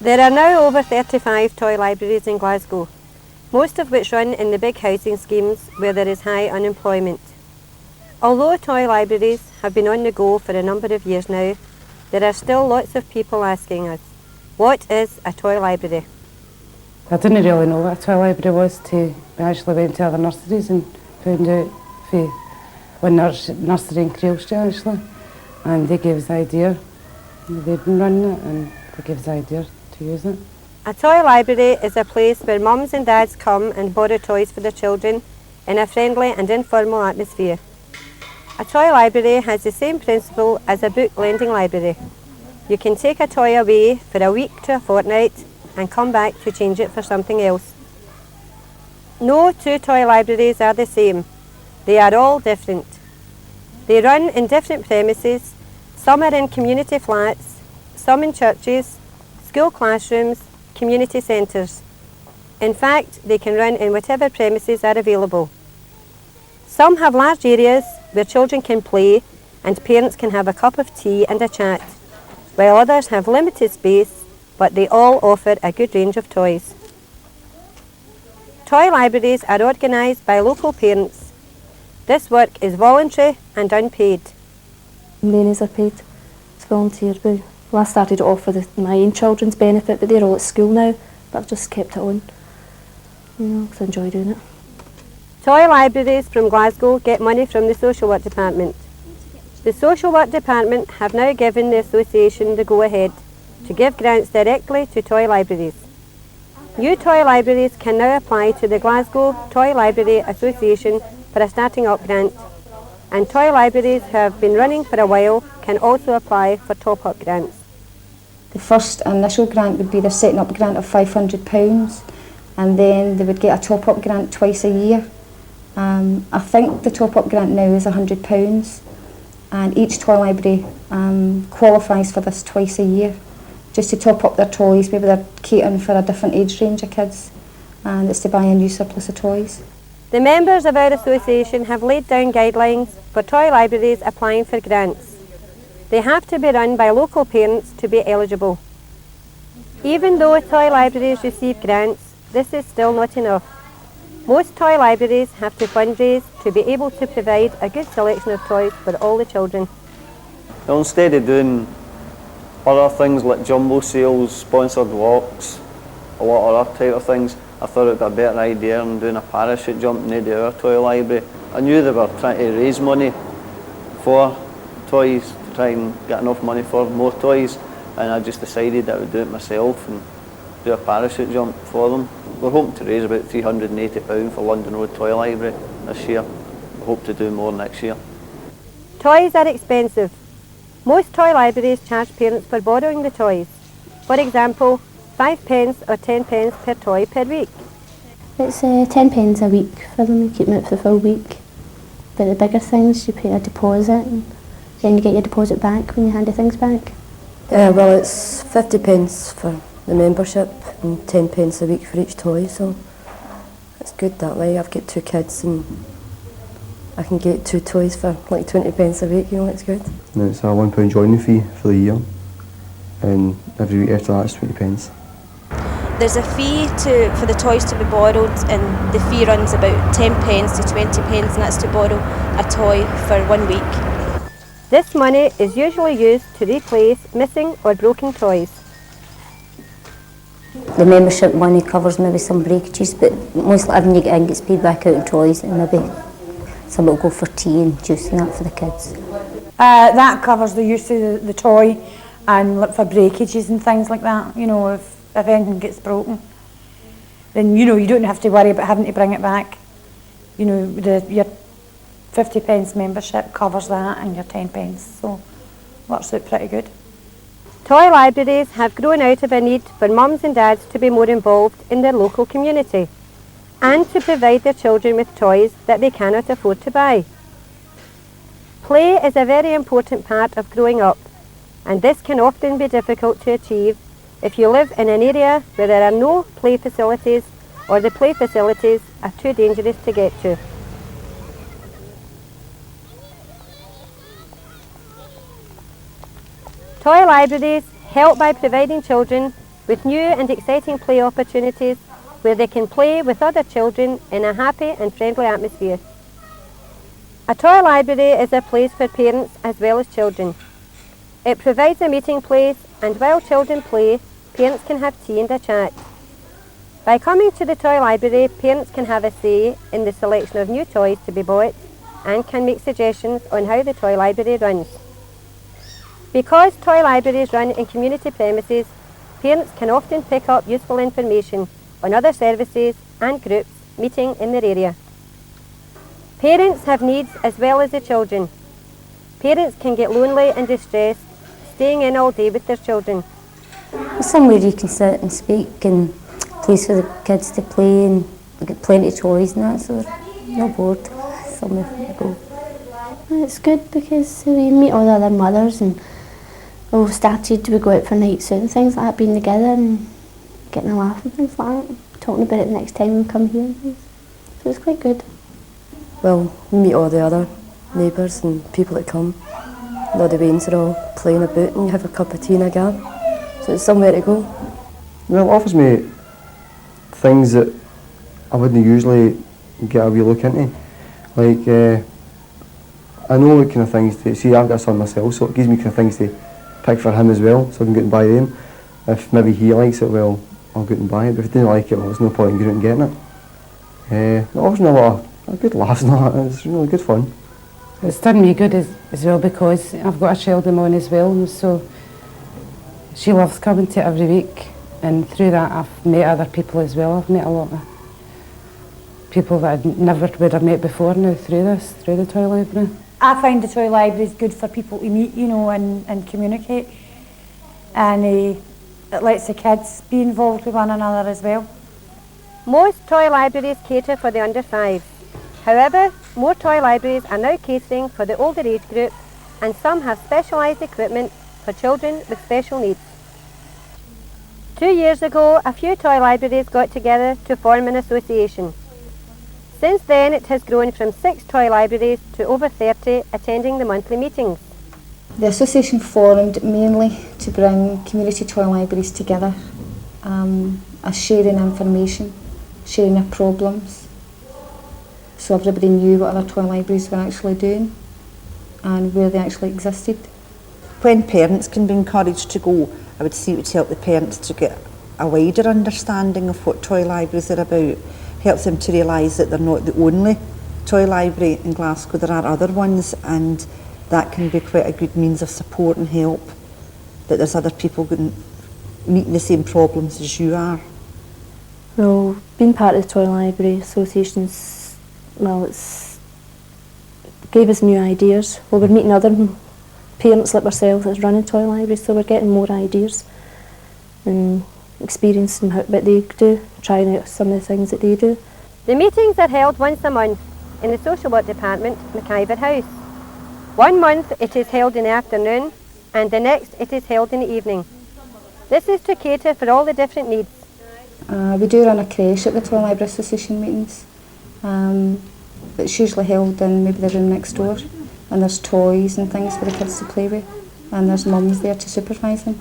There are now over 35 toy libraries in Glasgow, most of which run in the big housing schemes where there is high unemployment. Although toy libraries have been on the go for a number of years now, there are still lots of people asking us, what is a toy library? I didn't really know what a toy library was till we actually went to other nurseries and found out for one nursery in Creole Street actually, and they gave us the idea. They'd been running it and they gave us the idea to use it. A toy library is a place where mums and dads come and borrow toys for their children in a friendly and informal atmosphere. A toy library has the same principle as a book lending library. You can take a toy away for a week to a fortnight and come back to change it for something else. No two toy libraries are the same. They are all different. They run in different premises. Some are in community flats, some in churches, school classrooms, community centres. In fact, they can run in whatever premises are available. Some have large areas where children can play and parents can have a cup of tea and a chat, while others have limited space, but they all offer a good range of toys. Toy libraries are organised by local parents. This work is voluntary and unpaid. Many are paid. It's volunteer. Well, I started it off for my own children's benefit, but they're all at school now, but I've just kept it on, because I enjoy doing it. Toy libraries from Glasgow get money from the social work department. The social work department have now given the association the go-ahead to give grants directly to toy libraries. New toy libraries can now apply to the Glasgow Toy Library Association for a starting up grant, and toy libraries who have been running for a while can also apply for top-up grants. The first initial grant would be the setting up grant of £500, and then they would get a top-up grant twice a year. I think the top-up grant now is £100, and each toy library qualifies for this twice a year, just to top up their toys. Maybe they're catering for a different age range of kids, and it's to buy a new surplus of toys. The members of our association have laid down guidelines for toy libraries applying for grants. They have to be run by local parents to be eligible. Even though toy libraries receive grants, this is still not enough. Most toy libraries have to fundraise to be able to provide a good selection of toys for all the children. Well, instead of doing other things like jumbo sales, sponsored walks, a lot of other type of things, I thought it would be a better idea than doing a parachute jump near our toy library. I knew they were trying to raise money for toys, to try and get enough money for more toys, and I just decided I would do it myself and do a parachute jump for them. We're hoping to raise about £380 for London Road Toy Library this year. We hope to do more next year. Toys are expensive. Most toy libraries charge parents for borrowing the toys. For example, 5p or 10p per toy per week. It's 10p a week for them, you keep them out for the full week. But the bigger things, you pay a deposit, and then you get your deposit back when you hand the things back. Well, it's 50p for the membership and 10p a week for each toy, so it's good that way. I've got 2 kids and I can get 2 toys for like 20p a week, it's good. And it's a £1 joining fee for the year, and every week after that it's 20p. There's a fee for the toys to be borrowed, and the fee runs about 10p to 20p, and that's to borrow a toy for 1 week. This money is usually used to replace missing or broken toys. The membership money covers maybe some breakages, but mostly everything you get in gets paid back out in toys, and maybe some will go for tea and juice and that for the kids. That covers the use of the toy and look for breakages and things like that. If anything gets broken, then you don't have to worry about having to bring it back. Your 50p membership covers that, and your 10p, so works out pretty good. Toy libraries have grown out of a need for mums and dads to be more involved in their local community and to provide their children with toys that they cannot afford to buy. Play is a very important part of growing up, and this can often be difficult to achieve if you live in an area where there are no play facilities or the play facilities are too dangerous to get to. Toy libraries help by providing children with new and exciting play opportunities where they can play with other children in a happy and friendly atmosphere. A toy library is a place for parents as well as children. It provides a meeting place, and while children play, parents can have tea and a chat. By coming to the toy library, parents can have a say in the selection of new toys to be bought and can make suggestions on how the toy library runs. Because toy libraries run in community premises, parents can often pick up useful information on other services and groups meeting in their area. Parents have needs as well as the children. Parents can get lonely and distressed staying in all day with their children. Somewhere you can sit and speak and place for the kids to play and get plenty of toys and that, so they're not bored somewhere to go. It's good because we meet all the other mothers and we go out for nights out and things like that, being together and getting a laugh and things like that, talking about it the next time we come here and things. So it's quite good. Well, we meet all the other neighbours and people that come. All the weans are all playing about and you have a cup of tea and a gab. So it's somewhere to go. Well, it offers me things that I wouldn't usually get a wee look into. Like, I know what kind of things to see. I've got a son myself, so it gives me kind of things to pick for him as well, so I can go out and buy them. If maybe he likes it, well, I'll go out and buy it. But if he doesn't like it, well, there's no point in going out and getting it. It offers me a lot of good laughs and all that. It's really good fun. It's done me good as well because I've got a child of mine as well, and so she loves coming to it every week, and through that I've met other people as well. I've met a lot of people that I never would have met before now through the toy library. I find the toy library is good for people to meet, you know, and communicate, and it lets the kids be involved with one another as well. Most toy libraries cater for the under 5. However, more toy libraries are now catering for the older age group, and some have specialised equipment for children with special needs. 2 years ago, a few toy libraries got together to form an association. Since then, it has grown from 6 toy libraries to over 30 attending the monthly meetings. The association formed mainly to bring community toy libraries together, sharing information, sharing their problems, so everybody knew what other toy libraries were actually doing and where they actually existed. When parents can be encouraged to go, I would say it would help the parents to get a wider understanding of what toy libraries are about, helps them to realise that they're not the only toy library in Glasgow, there are other ones, and that can be quite a good means of support and help, that there's other people meeting the same problems as you are. Well, being part of the Toy Library Associations, well, it's gave us new ideas. Well, we're meeting other parents like ourselves that's running toy libraries, so we're getting more ideas and experiencing what they do, trying out some of the things that they do. The meetings are held once a month in the Social Work Department, Easterhouse. 1 month it is held in the afternoon, and the next it is held in the evening. This is to cater for all the different needs. We do run a creche at the Toy Library Association meetings. It's usually held in maybe the room next door, and there's toys and things for the kids to play with, and there's mums there to supervise them.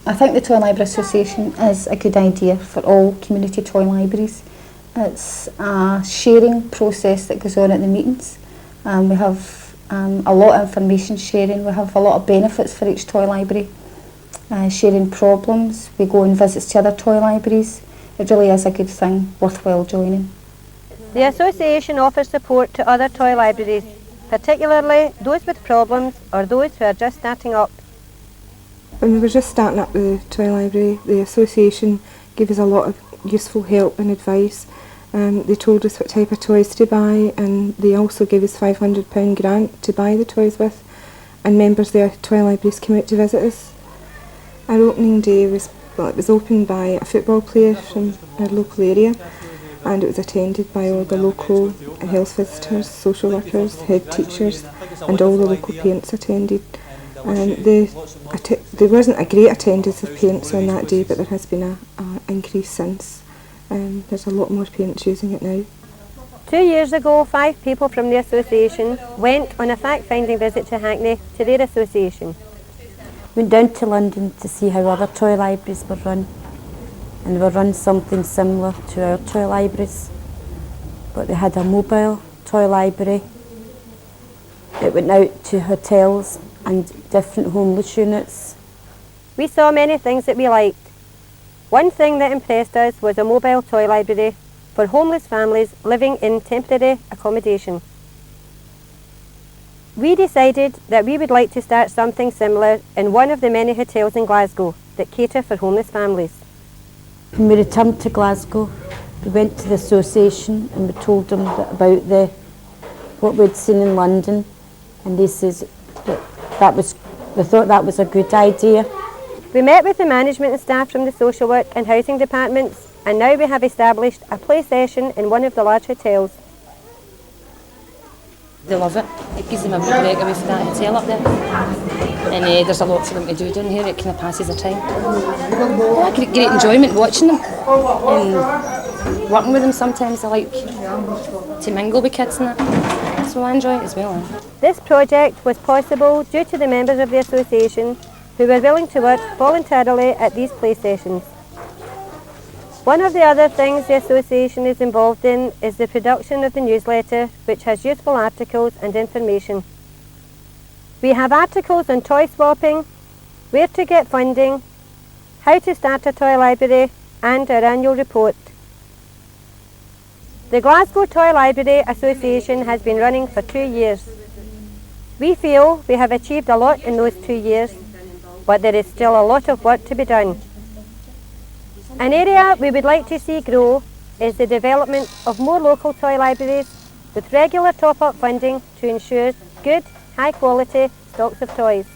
I think the Toy Library Association is a good idea for all community toy libraries. It's a sharing process that goes on at the meetings. We have a lot of information sharing, we have a lot of benefits for each toy library. Sharing problems, we go on visits to other toy libraries. It really is a good thing, worthwhile joining. The association offers support to other toy libraries, particularly those with problems or those who are just starting up. When we were just starting up the toy library, the association gave us a lot of useful help and advice. They told us what type of toys to buy, and they also gave us £500 grant to buy the toys with, and members of the toy libraries came out to visit us. Our opening day was opened by a football player from our local area, and it was attended by all the local health visitors, social workers, head teachers, and all the local parents attended. There wasn't a great attendance of parents on that day, but there has been an increase since. There's a lot more parents using it now. 2 years ago, 5 people from the association went on a fact-finding visit to Hackney to their association. Went down to London to see how other toy libraries were run, and we run something similar to our toy libraries, but they had a mobile toy library. It went out to hotels and different homeless units. We saw many things that we liked. One thing that impressed us was a mobile toy library for homeless families living in temporary accommodation. We decided that we would like to start something similar in one of the many hotels in Glasgow that cater for homeless families. When we returned to Glasgow, we went to the association and we told them about what we'd seen in London, and they says they thought that was a good idea. We met with the management and staff from the social work and housing departments, and now we have established a play session in one of the large hotels. They love it. It gives them a break away from that hotel up there. And there's a lot for them to do down here. It kind of passes the time. I get great enjoyment watching them and working with them. Sometimes I like to mingle with kids and that. So I enjoy it as well. This project was possible due to the members of the association who were willing to work voluntarily at these play sessions. One of the other things the association is involved in is the production of the newsletter, which has useful articles and information. We have articles on toy swapping, where to get funding, how to start a toy library, and our annual report. The Glasgow Toy Library Association has been running for 2 years. We feel we have achieved a lot in those 2 years, but there is still a lot of work to be done. An area we would like to see grow is the development of more local toy libraries with regular top-up funding to ensure good, high-quality stocks of toys.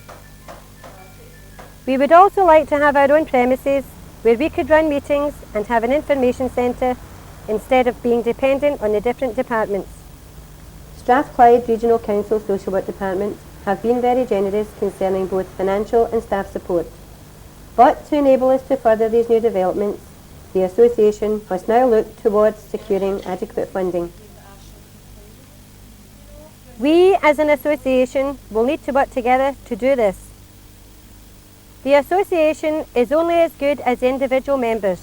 We would also like to have our own premises where we could run meetings and have an information centre instead of being dependent on the different departments. Strathclyde Regional Council Social Work Department have been very generous concerning both financial and staff support. But to enable us to further these new developments, the association must now look towards securing adequate funding. We as an association will need to work together to do this. The association is only as good as individual members,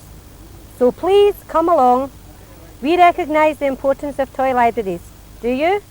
so please come along. We recognise the importance of toy libraries. Do you?